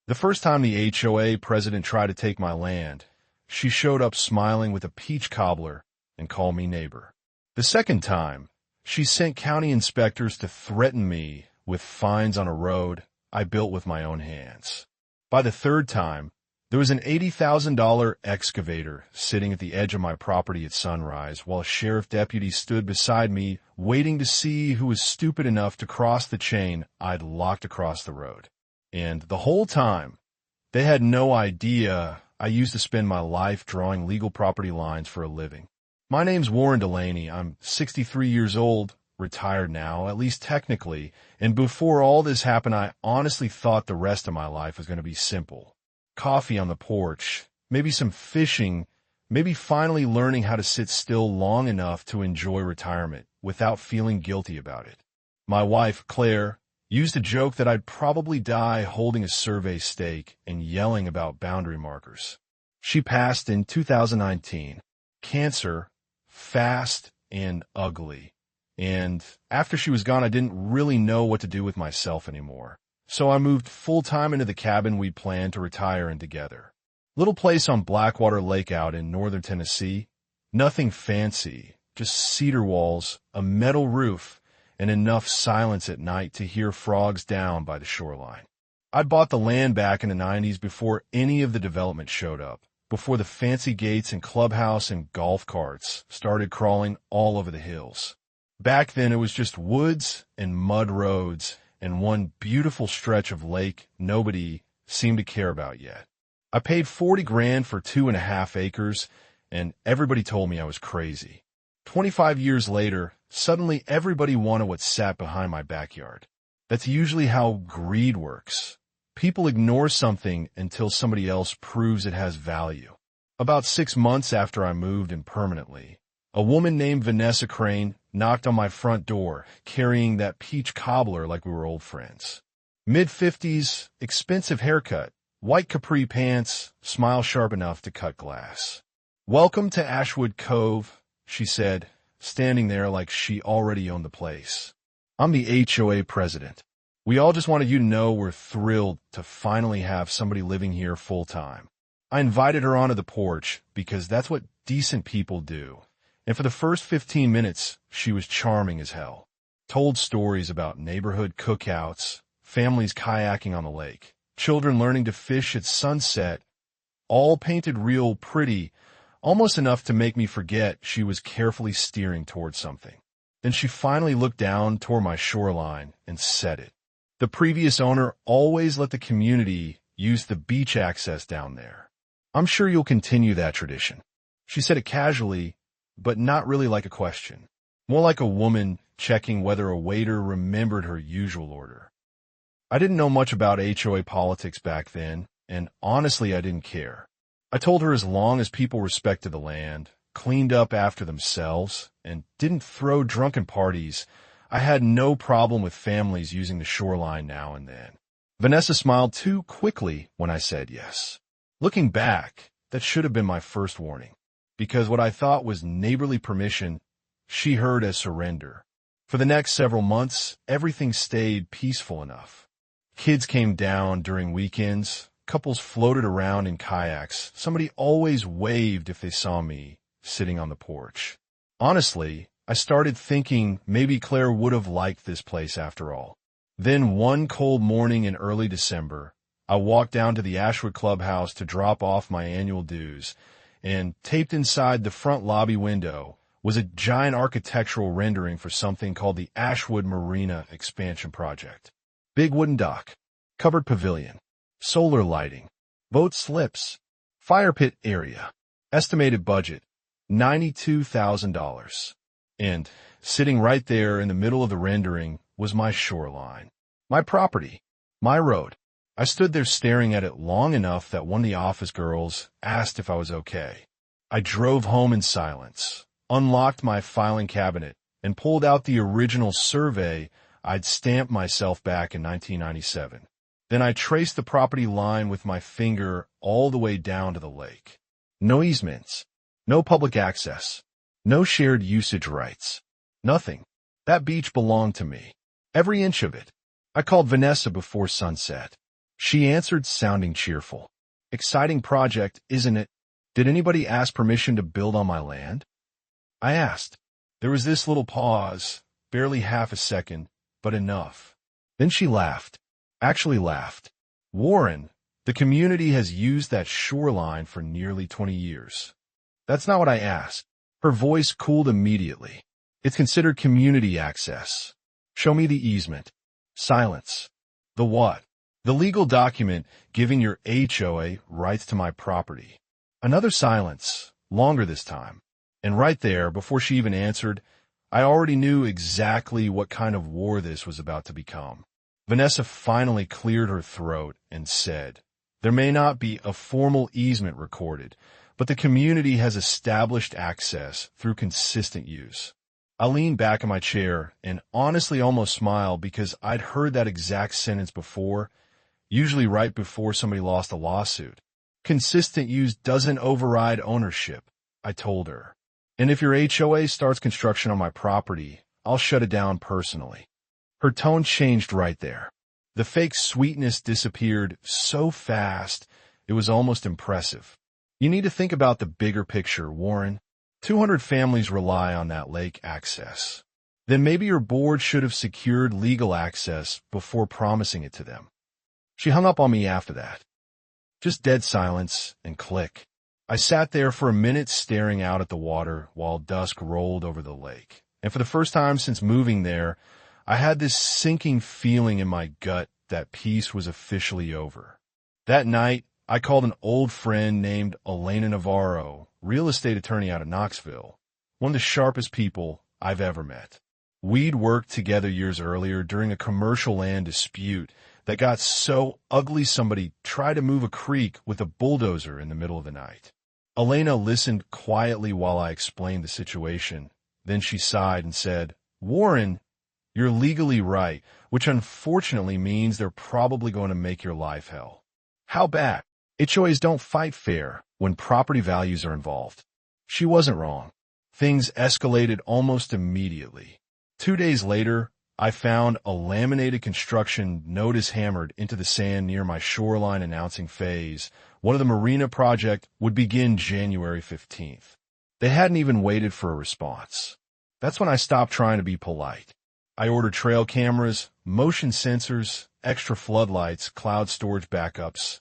The first time the HOA president tried to take my land, she showed up smiling with a peach cobbler and called me neighbor. The second time, she sent county inspectors to threaten me with fines on a road I built with my own hands. By the third time, there was an $80,000 excavator sitting at the edge of my property at sunrise while a sheriff deputy stood beside me waiting to see who was stupid enough to cross the chain I'd locked across the road. And the whole time, they had no idea I used to spend my life drawing legal property lines for a living. My name's Warren Delaney. I'm 63 years old, retired now, at least technically, and before all this happened, I honestly thought the rest of my life was going to be simple. Coffee on the porch, maybe some fishing, maybe finally learning how to sit still long enough to enjoy retirement without feeling guilty about it. My wife, Claire, used to joke that I'd probably die holding a survey stake and yelling about boundary markers. She passed in 2019. Cancer, fast and ugly. And after she was gone, I didn't really know what to do with myself anymore. So I moved full-time into the cabin we planned to retire in together. Little place on Blackwater Lake out in northern Tennessee. Nothing fancy, just cedar walls, a metal roof, and enough silence at night to hear frogs down by the shoreline. I bought the land back in the 90s before any of the development showed up, before the fancy gates and clubhouse and golf carts started crawling all over the hills. Back then it was just woods and mud roads and one beautiful stretch of lake nobody seemed to care about yet. I paid $40,000 for 2.5 acres, and everybody told me I was crazy. 25 years later, suddenly everybody wanted what sat behind my backyard. That's usually how greed works. People ignore something until somebody else proves it has value. About 6 months after I moved in permanently, a woman named Vanessa Crane knocked on my front door, carrying that peach cobbler like we were old friends. Mid-50s, expensive haircut, white capri pants, smile sharp enough to cut glass. "Welcome to Ashwood Cove," she said, standing there like she already owned the place. "I'm the HOA president. We all just wanted you to know we're thrilled to finally have somebody living here full-time." I invited her onto the porch because that's what decent people do. And for the first 15 minutes, she was charming as hell. Told stories about neighborhood cookouts, families kayaking on the lake, children learning to fish at sunset, all painted real pretty, almost enough to make me forget she was carefully steering toward something. Then she finally looked down toward my shoreline and said it. The previous owner always let the community use the beach access down there. "I'm sure you'll continue that tradition." She said it casually, but not really like a question. More like a woman checking whether a waiter remembered her usual order. I didn't know much about HOA politics back then, and honestly I didn't care. I told her as long as people respected the land, cleaned up after themselves, and didn't throw drunken parties, I had no problem with families using the shoreline now and then. Vanessa smiled too quickly when I said yes. Looking back, that should have been my first warning, because what I thought was neighborly permission, she heard as surrender. For the next several months, everything stayed peaceful enough. Kids came down during weekends, couples floated around in kayaks, somebody always waved if they saw me sitting on the porch. Honestly, I started thinking maybe Claire would have liked this place after all. Then one cold morning in early December, I walked down to the Ashwood Clubhouse to drop off my annual dues, and taped inside the front lobby window was a giant architectural rendering for something called the Ashwood Marina Expansion Project. Big wooden dock, covered pavilion, solar lighting, boat slips, fire pit area, estimated budget, $92,000. And sitting right there in the middle of the rendering was my shoreline, my property, my road. I stood there staring at it long enough that one of the office girls asked if I was okay. I drove home in silence, unlocked my filing cabinet, and pulled out the original survey I'd stamped myself back in 1997. Then I traced the property line with my finger all the way down to the lake. No easements, no public access, no shared usage rights, nothing. That beach belonged to me, every inch of it. I called Vanessa before sunset. She answered, sounding cheerful. Exciting project, isn't it? Did anybody ask permission to build on my land? I asked. There was this little pause, barely half a second, but enough. Then she laughed. Actually laughed. Warren, the community has used that shoreline for nearly 20 years. That's not what I asked. Her voice cooled immediately. It's considered community access. Show me the easement. Silence. The what? The legal document giving your HOA rights to my property. Another silence, longer this time. And right there, before she even answered, I already knew exactly what kind of war this was about to become. Vanessa finally cleared her throat and said, there may not be a formal easement recorded, but the community has established access through consistent use. I leaned back in my chair and honestly almost smiled because I'd heard that exact sentence before, usually right before somebody lost a lawsuit. Consistent use doesn't override ownership, I told her. And if your HOA starts construction on my property, I'll shut it down personally. Her tone changed right there. The fake sweetness disappeared so fast, it was almost impressive. You need to think about the bigger picture, Warren. 200 families rely on that lake access. Then maybe your board should have secured legal access before promising it to them. She hung up on me after that. Just dead silence and click. I sat there for a minute staring out at the water while dusk rolled over the lake. And for the first time since moving there, I had this sinking feeling in my gut that peace was officially over. That night, I called an old friend named Elena Navarro, real estate attorney out of Knoxville, one of the sharpest people I've ever met. We'd worked together years earlier during a commercial land dispute that got so ugly somebody tried to move a creek with a bulldozer in the middle of the night. Elena listened quietly while I explained the situation. Then she sighed and said, Warren, you're legally right, which unfortunately means they're probably going to make your life hell. How bad? HOAs don't fight fair when property values are involved. She wasn't wrong. Things escalated almost immediately. 2 days later, I found a laminated construction notice hammered into the sand near my shoreline announcing phase. One of the marina project would begin January 15th. They hadn't even waited for a response. That's when I stopped trying to be polite. I ordered trail cameras, motion sensors, extra floodlights, cloud storage backups.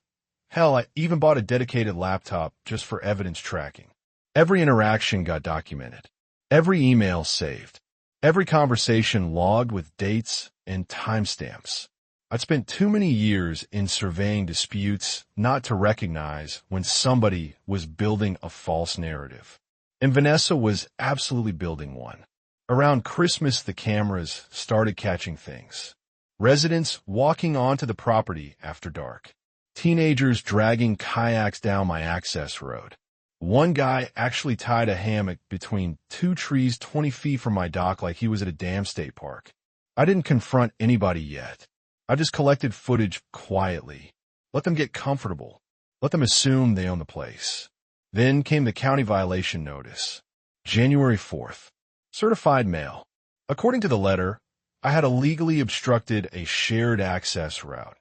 Hell, I even bought a dedicated laptop just for evidence tracking. Every interaction got documented. Every email saved. Every conversation logged with dates and timestamps. I'd spent too many years in surveying disputes not to recognize when somebody was building a false narrative. And Vanessa was absolutely building one. Around Christmas, the cameras started catching things. Residents walking onto the property after dark. Teenagers dragging kayaks down my access road. One guy actually tied a hammock between two trees 20 feet from my dock like he was at a damn state park. I didn't confront anybody yet. I just collected footage quietly. Let them get comfortable. Let them assume they own the place. Then came the county violation notice. January 4th. Certified mail. According to the letter, I had illegally obstructed a shared access route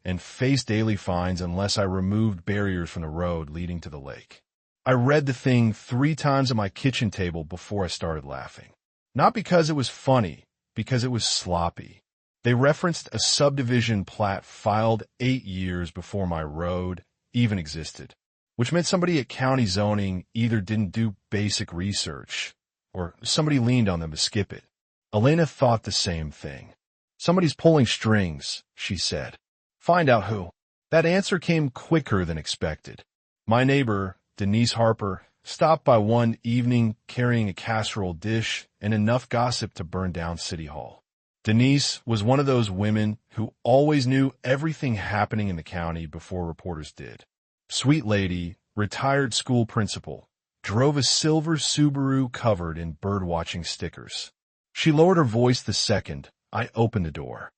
and faced daily fines unless I removed barriers from the road leading to the lake. I read the thing 3 times at my kitchen table before I started laughing. Not because it was funny, because it was sloppy. They referenced a subdivision plat filed 8 years before my road even existed, which meant somebody at county zoning either didn't do basic research or somebody leaned on them to skip it. Elena thought the same thing. Somebody's pulling strings, she said. Find out who. That answer came quicker than expected. My neighbor, Denise Harper, stopped by one evening carrying a casserole dish and enough gossip to burn down City Hall. Denise was one of those women who always knew everything happening in the county before reporters did. Sweet lady, retired school principal, drove a silver Subaru covered in bird-watching stickers. She lowered her voice the second I opened the door.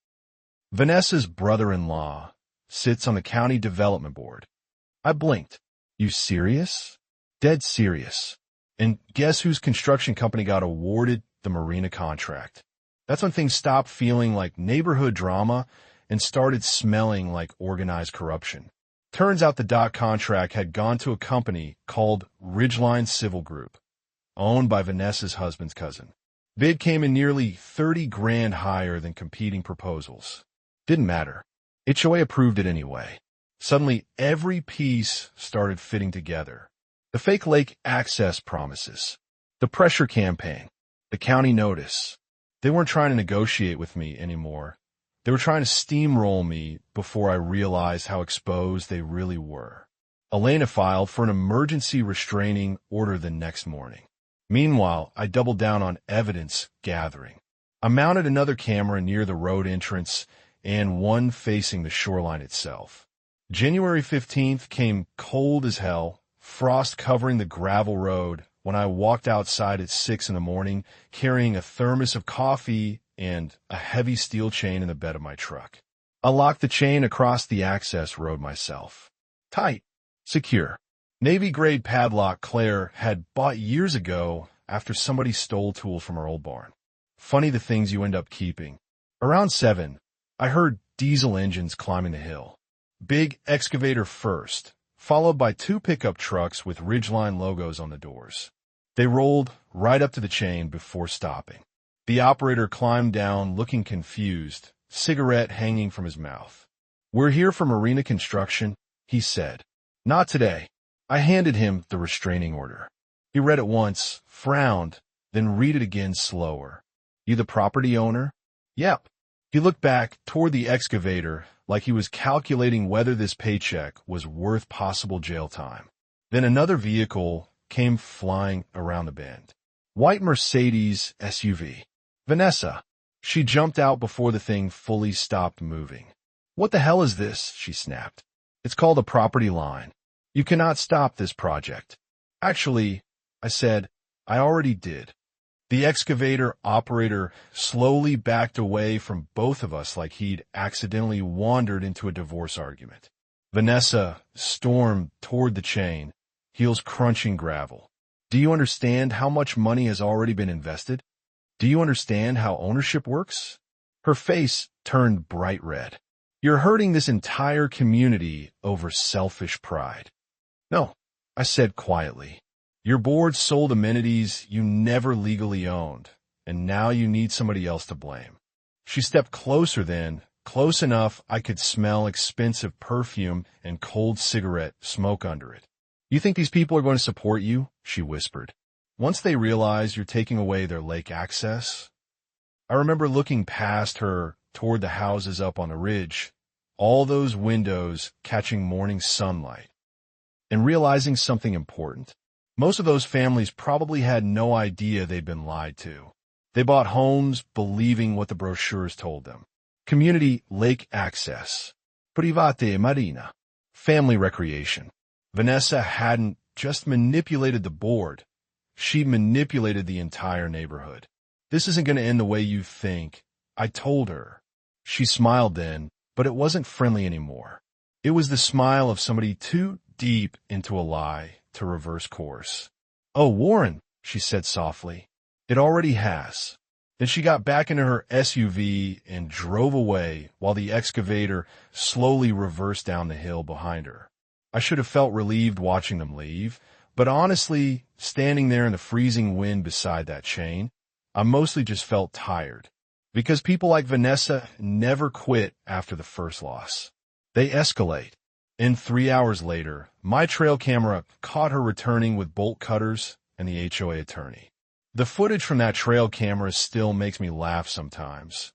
Vanessa's brother-in-law sits on the county development board. I blinked. You serious? Dead serious. And guess whose construction company got awarded the marina contract? That's when things stopped feeling like neighborhood drama and started smelling like organized corruption. Turns out the dock contract had gone to a company called Ridgeline Civil Group, owned by Vanessa's husband's cousin. Bid came in nearly 30 grand higher than competing proposals. Didn't matter. HOA approved it anyway. Suddenly, every piece started fitting together. The fake lake access promises, the pressure campaign, the county notice. They weren't trying to negotiate with me anymore. They were trying to steamroll me before I realized how exposed they really were. Elena filed for an emergency restraining order the next morning. Meanwhile, I doubled down on evidence gathering. I mounted another camera near the road entrance and one facing the shoreline itself. January 15th came cold as hell, frost covering the gravel road when I walked outside at 6 in the morning, carrying a thermos of coffee and a heavy steel chain in the bed of my truck. I locked the chain across the access road myself. Tight, secure. Navy-grade padlock Claire had bought years ago after somebody stole tools from our old barn. Funny the things you end up keeping. Around 7, I heard diesel engines climbing the hill. Big excavator first, followed by 2 pickup trucks with Ridgeline logos on the doors. They rolled right up to the chain before stopping. The operator climbed down looking confused, cigarette hanging from his mouth. "We're here for Marina Construction," he said. "Not today." I handed him the restraining order. He read it once, frowned, then read it again slower. "You the property owner?" "Yep." He looked back toward the excavator like he was calculating whether this paycheck was worth possible jail time. Then another vehicle came flying around the bend. White Mercedes SUV. Vanessa. She jumped out before the thing fully stopped moving. "What the hell is this?" she snapped. "It's called a property line. You cannot stop this project." "Actually," I said, "I already did." The excavator operator slowly backed away from both of us like he'd accidentally wandered into a divorce argument. Vanessa stormed toward the chain, heels crunching gravel. "Do you understand how much money has already been invested? Do you understand how ownership works?" Her face turned bright red. "You're hurting this entire community over selfish pride." "No," I said quietly. "Your board sold amenities you never legally owned, and now you need somebody else to blame." She stepped closer then, close enough I could smell expensive perfume and cold cigarette smoke under it. "You think these people are going to support you?" she whispered. "Once they realize you're taking away their lake access?" I remember looking past her toward the houses up on the ridge, all those windows catching morning sunlight, and realizing something important. Most of those families probably had no idea they'd been lied to. They bought homes believing what the brochures told them. Community lake access. Private marina. Family recreation. Vanessa hadn't just manipulated the board. She manipulated the entire neighborhood. "This isn't going to end the way you think," I told her. She smiled then, but it wasn't friendly anymore. It was the smile of somebody too deep into a lie to reverse course. "Oh, Warren," she said softly. "It already has." Then she got back into her SUV and drove away while the excavator slowly reversed down the hill behind her. I should have felt relieved watching them leave, but honestly, standing there in the freezing wind beside that chain, I mostly just felt tired. Because people like Vanessa never quit after the first loss. They escalate. And 3 hours later, my trail camera caught her returning with bolt cutters and the HOA attorney. The footage from that trail camera still makes me laugh sometimes.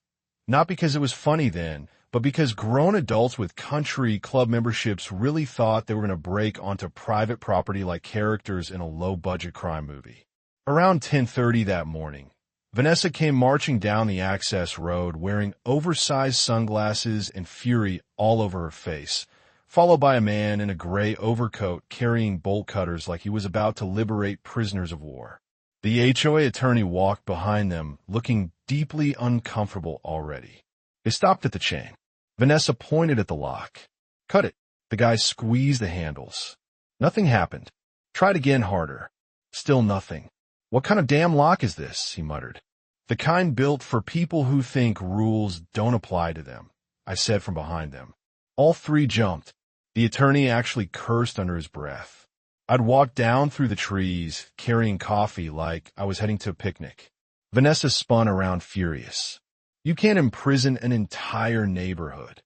Not because it was funny then, but because grown adults with country club memberships really thought they were going to break onto private property like characters in a low-budget crime movie. Around 10:30 that morning, Vanessa came marching down the access road wearing oversized sunglasses and fury all over her face, followed by a man in a gray overcoat carrying bolt cutters like he was about to liberate prisoners of war. The HOA attorney walked behind them, looking deeply uncomfortable already. They stopped at the chain. Vanessa pointed at the lock. "Cut it." The guy squeezed the handles. Nothing happened. Tried again harder. Still nothing. "What kind of damn lock is this?" he muttered. "The kind built for people who think rules don't apply to them. I said from behind them. All three jumped. The attorney actually cursed under his breath. I'd walked down through the trees, carrying coffee like I was heading to a picnic. Vanessa spun around furious. You can't imprison an entire neighborhood.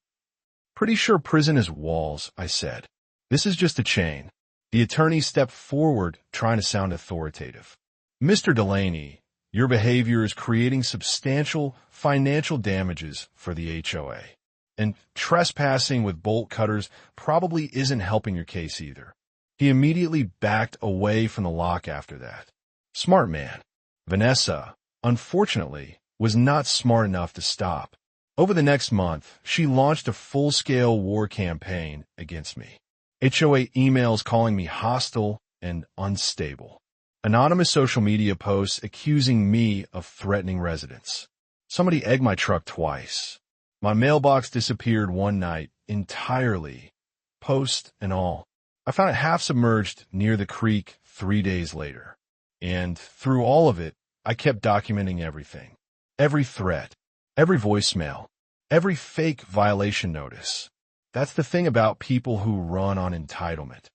Pretty sure prison is walls, I said. This is just a chain. The attorney stepped forward, trying to sound authoritative. Mr. Delaney, your behavior is creating substantial financial damages for the HOA. And trespassing with bolt cutters probably isn't helping your case either. He immediately backed away from the lock after that. Smart man. Vanessa, unfortunately, was not smart enough to stop. Over the next month, she launched a full-scale war campaign against me. HOA emails calling me hostile and unstable. Anonymous social media posts accusing me of threatening residents. Somebody egged my truck twice. My mailbox disappeared one night entirely, post and all. I found it half submerged near the creek 3 days later. And through all of it, I kept documenting everything. Every threat, every voicemail, every fake violation notice. That's the thing about people who run on entitlement.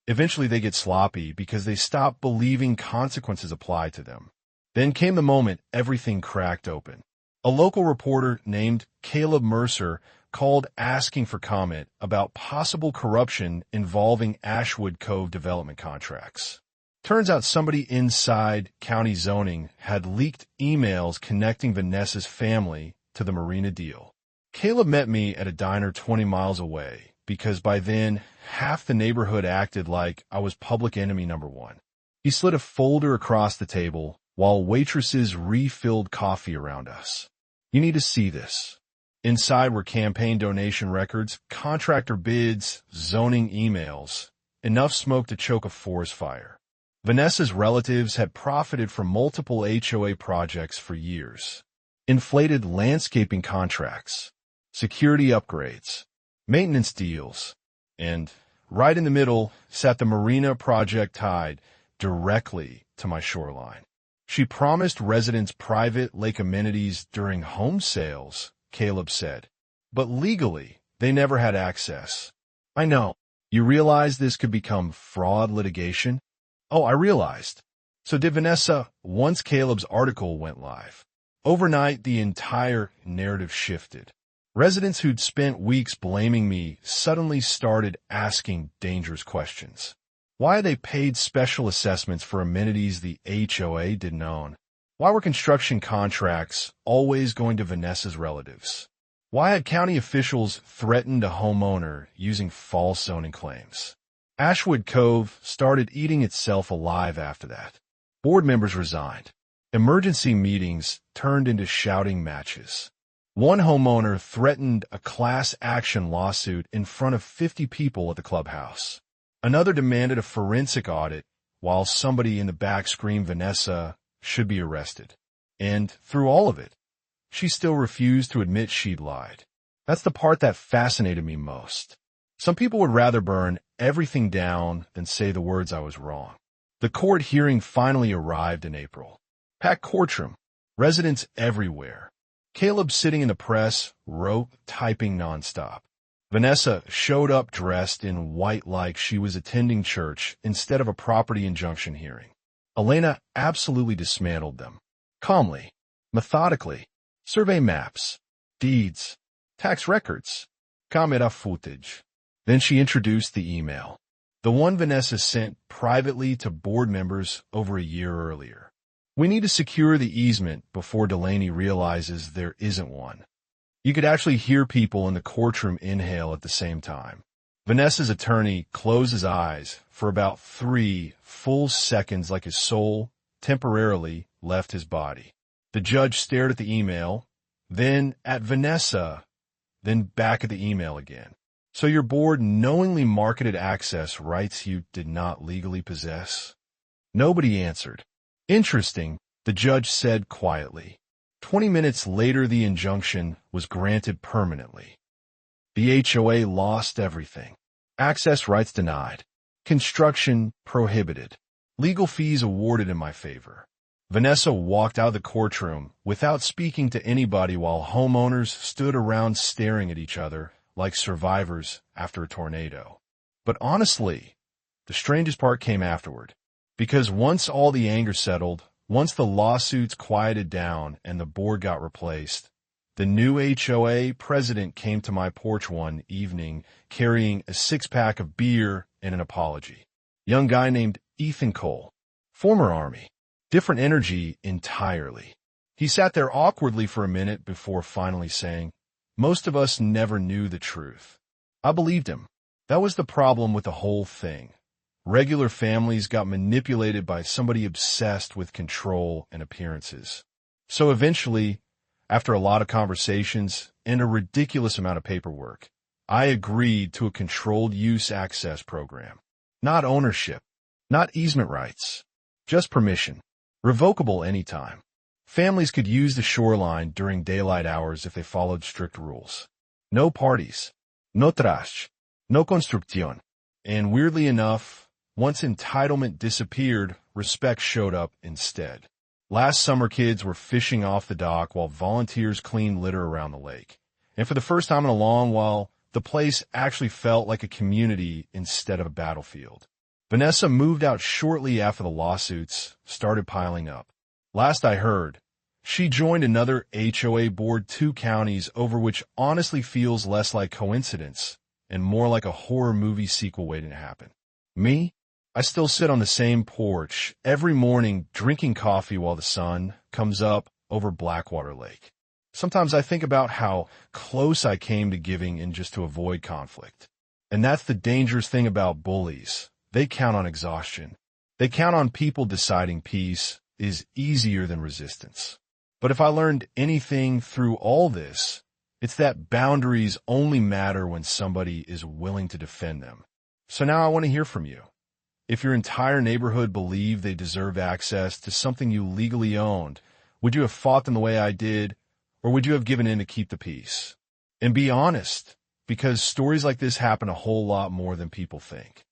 Eventually they get sloppy because they stop believing consequences apply to them. Then came the moment everything cracked open. A local reporter named Caleb Mercer called asking for comment about possible corruption involving Ashwood Cove development contracts. Turns out somebody inside county zoning had leaked emails connecting Vanessa's family to the marina deal. Caleb met me at a diner 20 miles away because by then half the neighborhood acted like I was public enemy number one. He slid a folder across the table while waitresses refilled coffee around us. You need to see this. Inside were campaign donation records, contractor bids, zoning emails, enough smoke to choke a forest fire. Vanessa's relatives had profited from multiple HOA projects for years. Inflated landscaping contracts, security upgrades, maintenance deals, and right in the middle sat the marina project tied directly to my shoreline. She promised residents private lake amenities during home sales, Caleb said, but legally they never had access. I know. You realize this could become fraud litigation? Oh, I realized. So did Vanessa once Caleb's article went live. Overnight, the entire narrative shifted. Residents who'd spent weeks blaming me suddenly started asking dangerous questions. Why had they paid special assessments for amenities the HOA didn't own? Why were construction contracts always going to Vanessa's relatives? Why had county officials threatened a homeowner using false zoning claims? Ashwood Cove started eating itself alive after that. Board members resigned. Emergency meetings turned into shouting matches. One homeowner threatened a class action lawsuit in front of 50 people at the clubhouse. Another demanded a forensic audit, while somebody in the back screamed Vanessa should be arrested. And through all of it, she still refused to admit she'd lied. That's the part that fascinated me most. Some people would rather burn everything down than say the words I was wrong. The court hearing finally arrived in April. Packed courtroom, residents everywhere. Caleb sitting in the press, wrote, typing nonstop. Vanessa showed up dressed in white like she was attending church instead of a property injunction hearing. Elena absolutely dismantled them. Calmly, methodically. Survey maps, deeds, tax records, camera footage. Then she introduced the email. The one Vanessa sent privately to board members over a year earlier. We need to secure the easement before Delaney realizes there isn't one. You could actually hear people in the courtroom inhale at the same time. Vanessa's attorney closed his eyes for about 3 full seconds like his soul temporarily left his body. The judge stared at the email, then at Vanessa, then back at the email again. So your board knowingly marketed access rights you did not legally possess? Nobody answered. Interesting, the judge said quietly. 20 minutes later, the injunction was granted permanently. The HOA lost everything. Access rights denied. Construction prohibited. Legal fees awarded in my favor. Vanessa walked out of the courtroom without speaking to anybody while homeowners stood around staring at each other like survivors after a tornado. But honestly, the strangest part came afterward. Because once all the anger settled, once the lawsuits quieted down and the board got replaced, the new HOA president came to my porch one evening carrying a six-pack of beer and an apology. Young guy named Ethan Cole, former Army. Different energy entirely. He sat there awkwardly for a minute before finally saying, "Most of us never knew the truth." I believed him. That was the problem with the whole thing. Regular families got manipulated by somebody obsessed with control and appearances. So eventually, after a lot of conversations and a ridiculous amount of paperwork, I agreed to a controlled use access program. Not ownership, not easement rights, just permission. Revocable anytime. Families could use the shoreline during daylight hours if they followed strict rules. No parties. No trash. No construcción. And weirdly enough, once entitlement disappeared, respect showed up instead. Last summer, kids were fishing off the dock while volunteers cleaned litter around the lake. And for the first time in a long while, the place actually felt like a community instead of a battlefield. Vanessa moved out shortly after the lawsuits started piling up. Last I heard, she joined another HOA board 2 counties over, which honestly feels less like coincidence and more like a horror movie sequel waiting to happen. Me? I still sit on the same porch every morning drinking coffee while the sun comes up over Blackwater Lake. Sometimes I think about how close I came to giving in just to avoid conflict. And that's the dangerous thing about bullies. They count on exhaustion. They count on people deciding peace is easier than resistance. But if I learned anything through all this, it's that boundaries only matter when somebody is willing to defend them. So now I want to hear from you. If your entire neighborhood believed they deserve access to something you legally owned, would you have fought them the way I did, or would you have given in to keep the peace? And be honest, because stories like this happen a whole lot more than people think.